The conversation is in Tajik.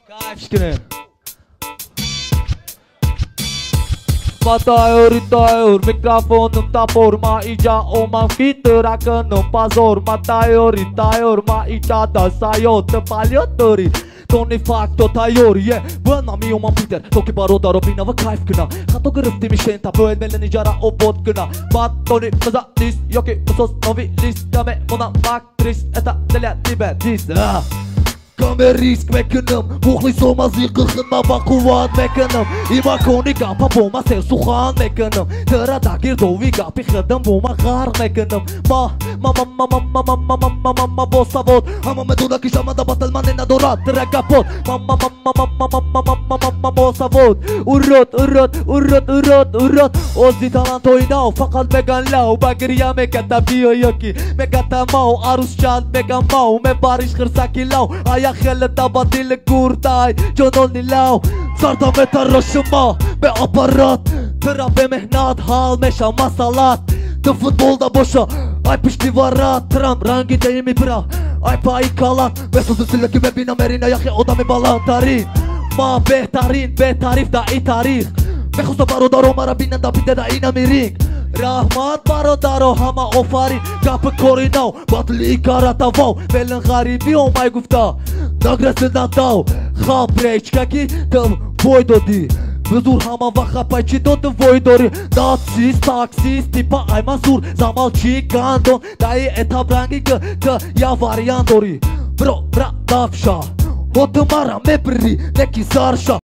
Кайфшкине. Матайор, микрофоном топор, маича оман фитер, аканом позор. Матайор, маича дасайот, полетори. Тони факто тайорие, буэна ми оман фитер, токи бародаро бинава кайф кына. Хато грифти мишен та буэн мелени жара обот кына. Баттони мазалис, йоки мусос нови лист, даме мона мактрис, это деля тебе дис. Камериск мекенім, бұқлай солмазы қырқынма бақуат мекенім. Има коника па бома сер сухан мекенім. Тырада гирдовига пихыдым бома ғар мекенім. Мама боса вод, ама медуна кишамада батылман ена дорат трекапот. Мама боса вод, урод. Озди талант ойнау, фақат меган лау. Багирия меката био йоки, меката мау. Арусчан меган мау, ме бариш қырсаки лау. خلت تبادل گوردای جنونی لاو سردم به تراشما به آپارات ترا به مهنات حال میشم مسالات تو فوتبولda boşa ay piştivarat tram rangi deyimi bra ay payı kalan ve sözü sileki ve bina merina yakı odamı balan tarih ma behtarin be tarif da i tarih ve xusta barodaro mara binen da bide da ina miring Rahmat barodaro hama ofarin kapı korinav batli karata vav velin garibi omay gufta نگرسیدن داو خواب ریچکه کی تم وای دادی بزور همان وقت پایچی داد وای داری ناتسیست تاکسیست تیپا ای منصور زمال چی گندون دایی اتاب رنگی که یا واریان داری برا دافشا و تمارا مبری نکی سارشا